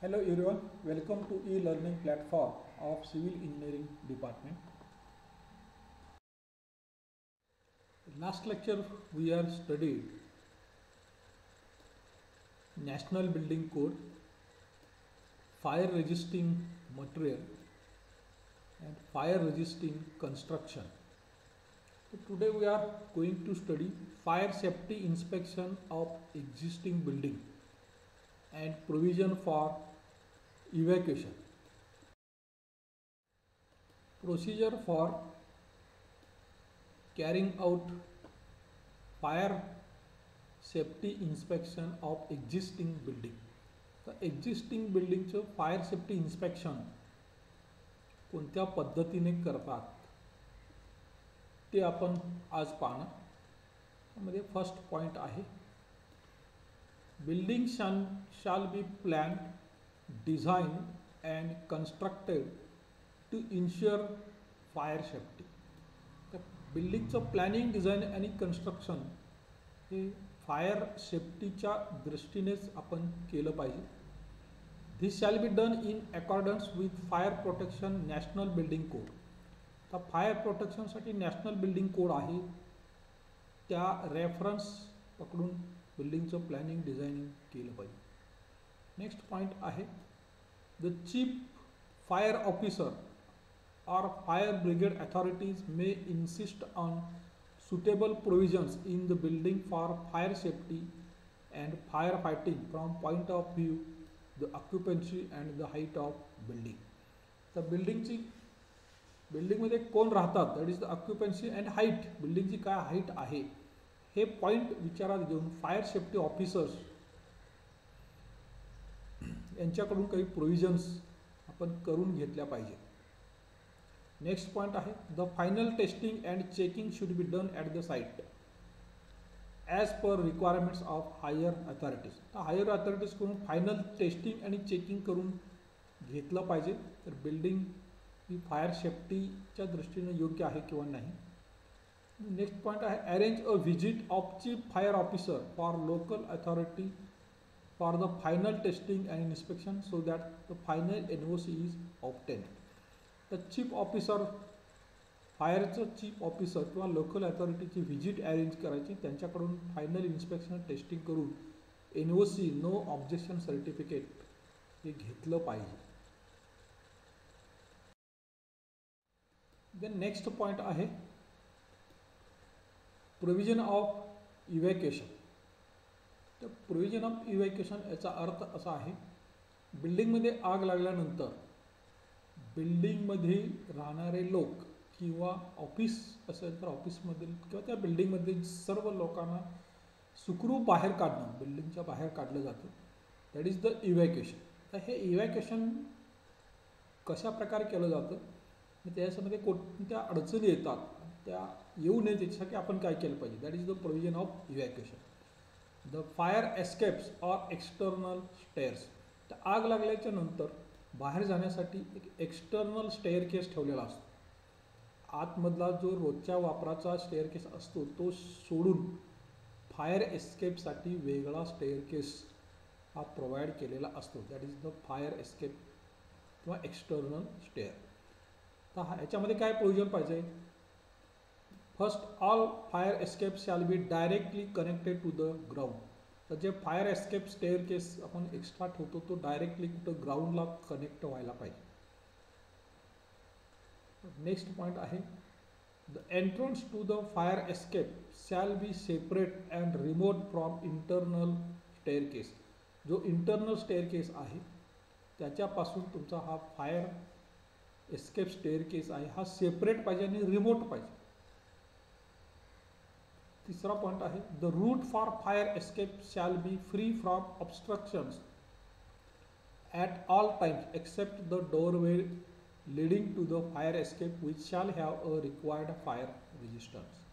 Hello everyone, welcome to e-learning platform of Civil Engineering Department. Last lecture we are studied National Building Code, fire resisting material and fire resisting construction. So today we are going to study fire safety inspection of existing building and provision for evacuation. Procedure for carrying out fire safety inspection of existing building. तर existing बिल्डिंगचं fire safety inspection कोणत्या पद्धतीने करतात ते आपण आज पाहणार. त्यामध्ये first point आहे building shall be plan design and constructed to ensure fire safety. तर बिल्डिंगचं प्लॅनिंग डिझाईन आणि कन्स्ट्रक्शन हे फायर सेफ्टीच्या दृष्टीनेच आपण केलं पाहिजे. This shall be done in accordance with fire protection national building code. तर फायर प्रोटेक्शनसाठी नॅशनल बिल्डिंग कोड आहे त्या रेफरन्स पकडून बिल्डिंगचं प्लॅनिंग डिझायनिंग केलं पाहिजे. नेक्स्ट पॉईंट आहे the chief fire officer or fire brigade authorities may insist on suitable provisions in the building for fire safety and firefighting from point of view the occupancy and the height of building. तर बिल्डिंगमध्ये कोण राहतात that is the occupancy and height, बिल्डिंगची काय height आहे हे point विचारात घेऊन फायर सेफ्टी ऑफिसर्स यांच्याकडून काही प्रोव्हिजन्स आपण करून घेतल्या पाहिजे. नेक्स्ट पॉइंट आहे the final testing and checking should be done at the site as per requirements of higher authorities. तर हायर अथॉरिटीजकडून फायनल टेस्टिंग आणि चेकिंग करून घेतलं पाहिजे तर बिल्डिंग ही फायर सेफ्टीच्या दृष्टीने योग्य आहे किंवा नाही. नेक्स्ट पॉइंट आहे arrange a visit of chief fire officer for local authority for the final testing and inspection so that the final NOC is obtained. तर चीफ ऑफिसर फायरचं चीफ ऑफिसर किंवा local अथॉरिटीची visit arrange करायची, त्यांच्याकडून final inspection testing करून NOC no objection certificate हे घेतलं पाहिजे. Then next point आहे provision of evacuation. तर प्रोव्हिजन ऑफ इव्हॅक्युएशन याचा अर्थ असा आहे बिल्डिंगमध्ये आग लागल्यानंतर बिल्डिंगमध्ये राहणारे लोक किंवा ऑफिस असेल तर ऑफिसमधील किंवा त्या बिल्डिंगमधील सर्व लोकांना सुखरूप बाहेर काढणं, बिल्डिंगच्या बाहेर काढलं जातं दॅट इज द इव्हॅक्युएशन. तर हे इव्हॅक्युएशन कशा प्रकारे केलं जातं त्याच्यामध्ये कोणत्या अडचणी येतात त्या येऊ नये त्याच्यासाठी आपण काय केलं पाहिजे that is the provision of evacuation. The fire escapes or external stairs. तर आग लागल्याच्या नंतर बाहेर जाण्यासाठी एक एक्सटर्नल स्टेअरकेस ठेवलेला असतो. आतमधला जो रोजच्या वापराचा स्टेअरकेस असतो तो सोडून फायर एस्केपसाठी वेगळा स्टेअरकेस हा प्रोव्हाइड केलेला असतो that is the fire escape किंवा एक्सटर्नल स्टेअर. तर ह्याच्यामध्ये काय प्रोव्हिजन पाहिजे. First all fire escape shall be directly connected to the ground. तर जे फायर एस्केप स्टेअरकेस आपण एक्स्ट्रा ठेवतो तो डायरेक्टली कुठं ग्राउंडला कनेक्ट व्हायला पाहिजे. नेक्स्ट पॉईंट आहे the entrance to the fire escape shall be separate and remote from internal staircase. जो इंटरनल स्टेअरकेस आहे त्याच्यापासून तुमचा हा फायर एस्केप स्टेअरकेस आहे हा सेपरेट पाहिजे आणि रिमोट पाहिजे. तिसरा पॉईंट आहे the route for fire escape shall be free from obstructions at all times except the doorway leading to the fire escape which shall have a required fire resistance.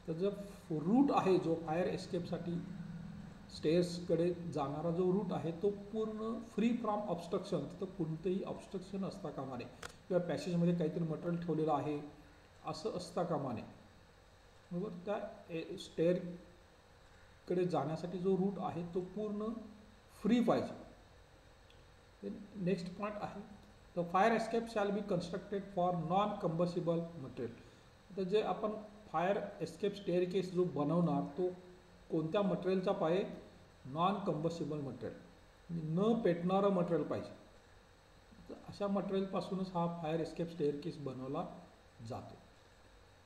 तर जो route आहे जो fire एस्केपसाठी स्टेअर्सकडे जाणारा जो route आहे तो पूर्ण free from obstruction, तिथं कोणतेही ऑब्स्ट्रक्शन असता कामा नये किंवा पॅसेजमध्ये काहीतरी मटेरियल ठेवलेलं आहे असं असता कामा नये. बरोबर. त्या स्टेअरकडे जाण्यासाठी जो रूट आहे तो पूर्ण फ्री पाहिजे. नेक्स्ट पॉईंट आहे the fire escape shall be constructed for non combustible material. तर जे आपण फायर एस्केप स्टेअरकेस जो बनवणार तो कोणत्या मटेरियलचा पाहिजे, नॉन कंबसिबल मटेरियल, न पेटणारं मटेरियल पाहिजे. तर अशा मटेरियलपासूनच हा फायर एस्केप स्टेअरकेस बनवला जातो.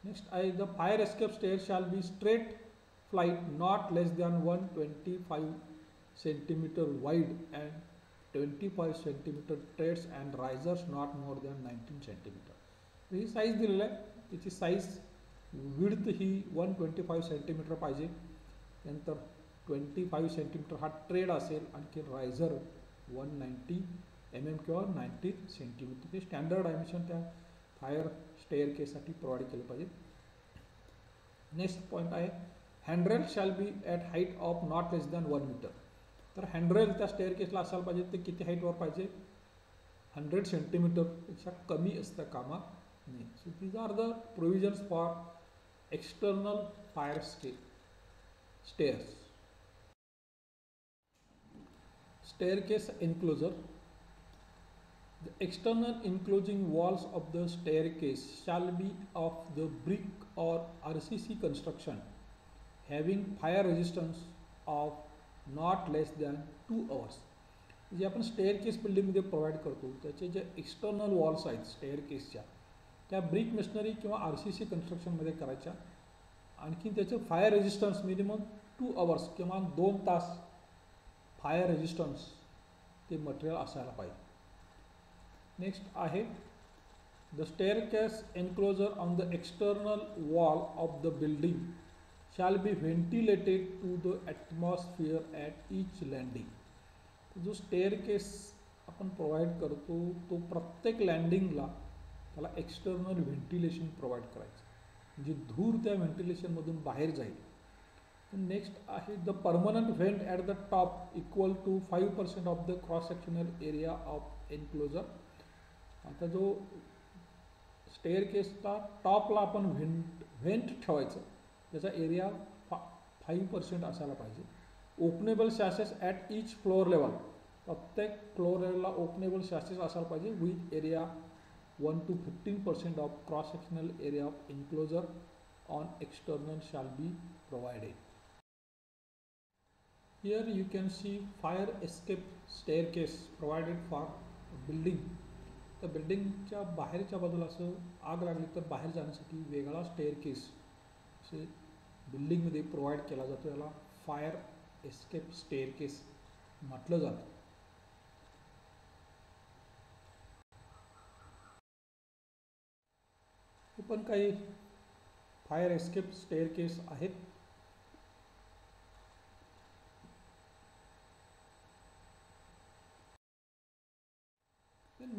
नेक्स्ट आहे the fire escape stair shall be straight flight not less than 125 centimetre wide and 25 centimetre treads and risers not more than 19 centimetre. तर ही साईज दिलेली आहे. त्याची साईज विड्थ ही 125 सेंटीमीटर पाहिजे. नंतर 25 सेंटीमीटर हा ट्रेड असेल. आणखी रायझर 190 mm किंवा 90 सेंटीमीटर. हे स्टँडर्ड डायमेन्शन त्या फायर स्टेअरकेससाठी प्रोव्हाइड केले पाहिजे. नेक्स्ट पॉईंट आहे handrail shall be at height of not less than 1 metre. तर हँडरेल त्या स्टेअरकेसला असायला पाहिजे ते किती हाईटवर पाहिजे, 100 सेंटीमीटरपेक्षा कमी असता कामा नये. So these are the provisions for external fire stairs. Staircase enclosure. The external enclosing walls of the staircase shall be of the brick or RCC construction having fire resistance of not less than 2 hours. जे आपण staircase बिल्डिंगमध्ये provide करतो त्याचे जे external walls आहेत स्टेअरकेसच्या त्या brick masonry किंवा RCC कन्स्ट्रक्शनमध्ये करायच्या. आणखी त्याचे फायर रेजिस्टन्स मिनिमम 2 hours किमान 2 तास फायर रेजिस्टन्स ते मटेरियल असायला पाहिजे. नेक्स्ट आहे the staircase enclosure on the external wall of the building shall be ventilated to the atmosphere at each landing. जो स्टेअरकेस आपण प्रोव्हाइड करतो तो प्रत्येक लँडिंगला त्याला एक्सटर्नल व्हेंटिलेशन प्रोव्हाइड करायचं, म्हणजे धूर त्या व्हेंटिलेशनमधून बाहेर जाईल. नेक्स्ट आहे the permanent vent at the top equal to 5% of the cross sectional area of enclosure. आता जो स्टेअरकेसचा टॉपला आपण व्हेंट ठेवायचं त्याचा एरिया 5% असायला पाहिजे. Openable sashes at each floor level, प्रत्येक फ्लोअर लेवलला ओपनेबल शॅसेस असायला पाहिजे with area 1 to 15% of cross sectional area of enclosure on external shall be provided. Here you can see fire escape staircase provided for building. तर बिल्डिंगच्या बाहेरच्या बाजूला असं आग लागली तर बाहेर जाण्यासाठी वेगळा स्टेअरकेस असे बिल्डिंगमध्ये प्रोव्हाइड केला जातो. याला फायर एस्केप स्टेअरकेस म्हटलं जातं. हे पण काही फायर एस्केप स्टेअरकेस आहेत.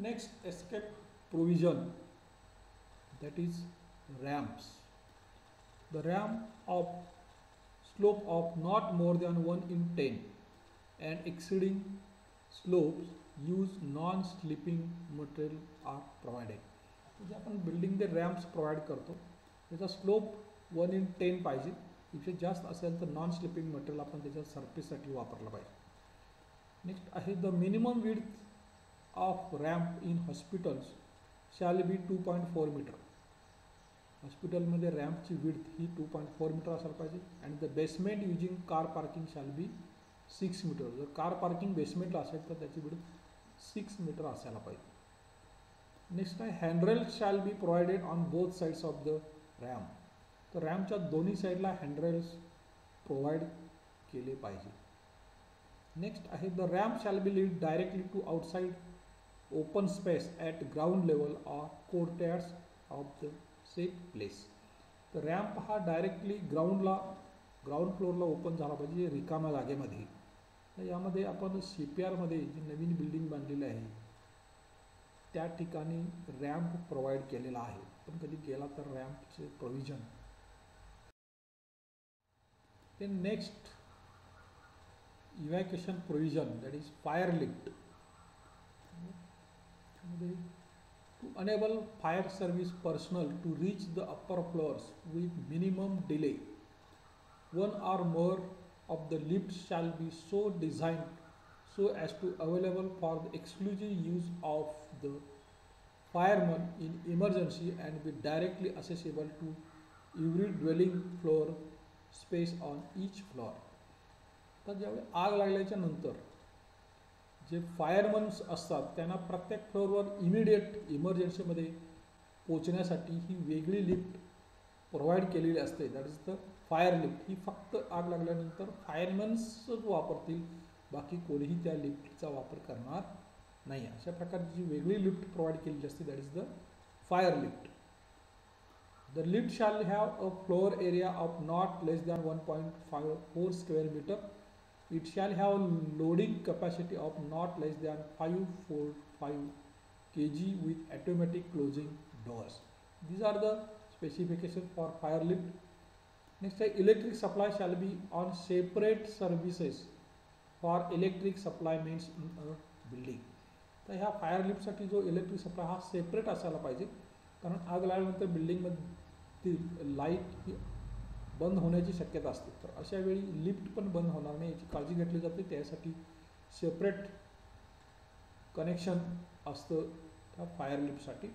Next escape provision, that is ramps. The ramp of slope of not more than 1 in 10 and exceeding slopes use non-slipping material are provided. म्हणजे आपण बिल्डिंगचे रॅम्प्स प्रोव्हाइड करतो त्याचा स्लोप 1 in 10 पाहिजे. पेक्षा जास्त असेल तर नॉन स्लिपिंग मटेरियल आपण त्याच्या सरफेससाठी वापरलं पाहिजे. नेक्स्ट आहे the minimum width of ramp in hospitals shall be 2.4 metre. हॉस्पिटलमध्ये रॅम्पची विड्थ ही 2.4 मीटर असायला पाहिजे. And the basement using car parking shall be 6 metre. जर कार पार्किंग बेसमेंटला असेल तर त्याची विड्थ 6 मीटर असायला पाहिजे. नेक्स्ट आहे handrail shall be provided on both sides of the ramp. तर रॅम्पच्या दोन्ही साईडला हँडरेल्स प्रोव्हाइड केले पाहिजे. नेक्स्ट आहे the ramp shall be lead directly to outside open space at ground level or courtyards of the said place. तर ramp हा directly ground फ्लोअरला ओपन झाला पाहिजे रिकाम्या जागेमध्ये. तर यामध्ये आपण CPRमध्ये जी नवीन बिल्डिंग बांधलेली आहे त्या ठिकाणी रॅम्प प्रोव्हाइड केलेला आहे. पण कधी गेला तर रॅम्पचे provision. Then next evacuation provision, that is fire lift. To enable fire service personnel to reach the upper floors with minimum delay, one or more of the lifts shall be so designed so as to available for the exclusive use of the firemen in emergency and be directly accessible to every dwelling floor space on each floor. तर ज्यावेळी आग लागल्याच्या नंतर जे फायरमन्स असतात त्यांना प्रत्येक फ्लोअरवर immediate इमर्जन्सीमध्ये पोचण्यासाठी ही वेगळी लिफ्ट प्रोव्हाइड केलेली असते. That is the fire lift. ही फक्त आग लागल्यानंतर फायरमन्सच वापरतील, बाकी कोणीही त्या लिफ्टचा वापर करणार नाही. अशा प्रकारची जी वेगळी लिफ्ट प्रोव्हाइड केलेली असते that is the fire lift. The lift shall have a floor area of not less than 1.4 square metre. It shall have loading capacity of not less than 545 kg with automatic closing doors. These are the specifications for fire lift. Next, electric supply shall be on separate services for electric supply means in a building. तर ह्या fire लिफ्टसाठी जो electric supply हा separate असायला पाहिजे, कारण आग लागल्यानंतर बिल्डिंगमधील light ही बंद होण्याची शक्यता असते. तर अशा वेळी लिफ्ट पण बंद होणार नाही याची काळजी घेतली जाते. त्यासाठी सेपरेट कनेक्शन असतं त्या फायर लिफ्टसाठी.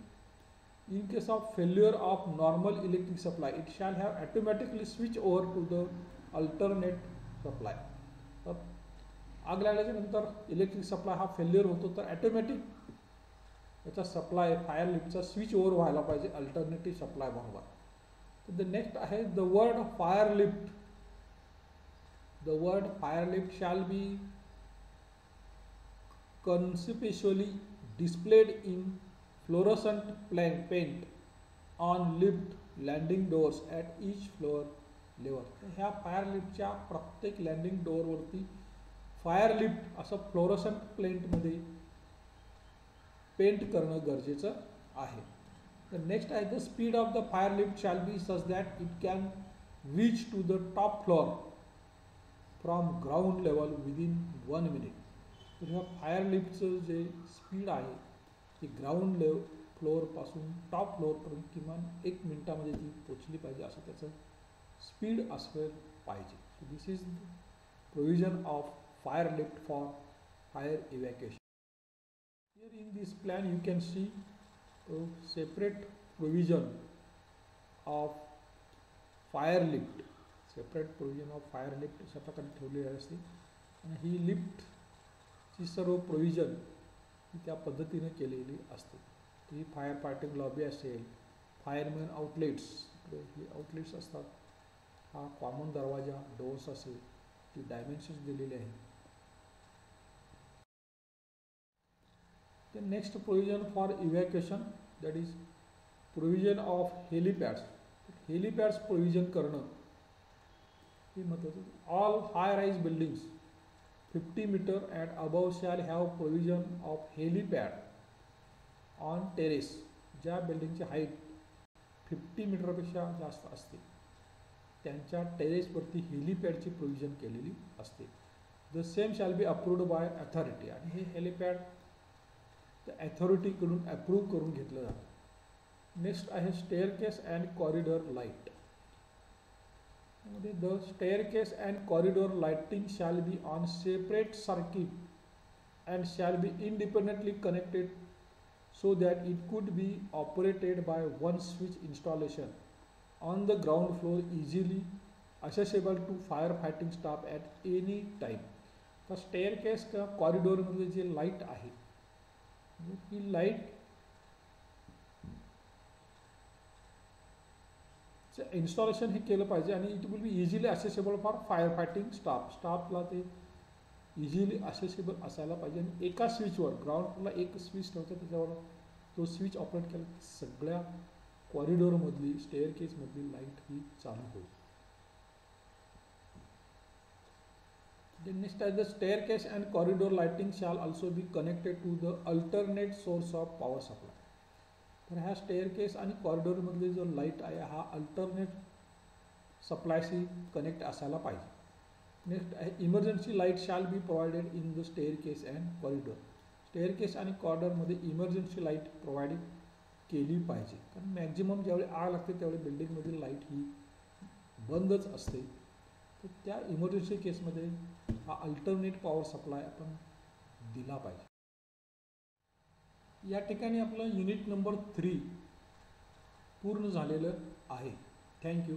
In case of failure of normal electric supply it shall have automatically switch over to the alternate supply. तर आग लागल्याच्या नंतर इलेक्ट्रिक सप्लाय हा फेल्युअर होतो, तर ॲटोमॅटिक याचा सप्लाय फायर लिफ्टचा स्विच ओव्हर व्हायला पाहिजे अल्टरनेटिव्ह सप्लाय बरोबर. The next आहे the word fire lift. The word fire lift shall be conspicuously displayed in fluorescent paint on lift landing doors at each floor level. ह्या fire लिफ्टच्या प्रत्येक landing डोअरवरती fire lift असं fluorescent पेंटमध्ये paint करणं गरजेचं आहे. The next is the speed of the fire lift shall be such that it can reach to the top floor from ground level within 1 minute. तर ह्या fire लिफ्टचं जे speed आहे ती ground फ्लोअरपासून top फ्लोअरपर्यंत किमान 1 मिनिटामध्ये ती पोचली पाहिजे, असं त्याचं स्पीड असलं पाहिजे. So this is provision of fire lift for fire evacuation. Here in this plan you can see separate provision of fire lift. Separate provision of fire lift अशा प्रकारे ठेवलेली असते आणि ही लिफ्टची सर्व प्रोव्हिजन ही त्या पद्धतीने केलेली असते. ही फायर फायटिंग लॉबी असेल, फायरमॅन आउटलेट्स, ही आउटलेट्स असतात, हा कॉमन दरवाजा डोर्स असेल, ती डायमेन्शन्स दिलेले आहेत. The next provision for evacuation, that is provision of helipads. Helipads provision करणं हे महत्त्वाचं. All high-rise buildings 50 meter and above shall have provision of helipad on terrace. ज्या बिल्डिंगची हाईट 50 मीटरपेक्षा जास्त असते त्यांच्या टेरेसवरती हेलिपॅडची प्रोव्हिजन केलेली असते. The same shall be approved by authority. आणि हे हेलिपॅड त्या अथॉरिटीकडून अप्रूव्ह करून घेतलं जातं. नेक्स्ट आहे staircase and corridor light. The staircase and corridor lighting shall be on separate circuit and shall be independently connected so that it could be operated by one switch installation on the ground floor, easily accessible to firefighting staff at any time. तर staircase किंवा कॉरिडॉरमध्ये जे light आहे ही light installation हे केलं पाहिजे आणि it will be easily accessible for fire fighting स्टाफला ते इझिली असेसेबल असायला पाहिजे. आणि एका स्विचवर ग्राउंड फ्लोरला एक स्विच ठेवतं, त्याच्यावर तो स्विच ऑपरेट केला की सगळ्या कॉरिडॉरमधली स्टेअरकेसमधली लाईट ही चालू होईल. नेक्स्ट आहे the staircase and corridor lighting shall also be connected to the alternate source of power supply. तर ह्या स्टेअरकेस आणि कॉरिडॉरमधली जो लाईट आहे हा अल्टरनेट सप्लायशी कनेक्ट असायला पाहिजे. नेक्स्ट आहे emergency light shall be provided in the staircase and corridor. Staircase आणि कॉरिडॉरमध्ये इमर्जन्सी लाईट प्रोव्हाइड केली पाहिजे, कारण मॅक्झिमम ज्यावेळी आग लागते त्यावेळी बिल्डिंगमधील लाईट ही बंदच असते. तर त्या इमर्जन्सी केसमध्ये हा अल्टरनेट पॉवर सप्लाय आपण दिला पाहिजे. या ठिकाणी आपलं युनिट नंबर 3 पूर्ण झालेलं आहे. थँक्यू.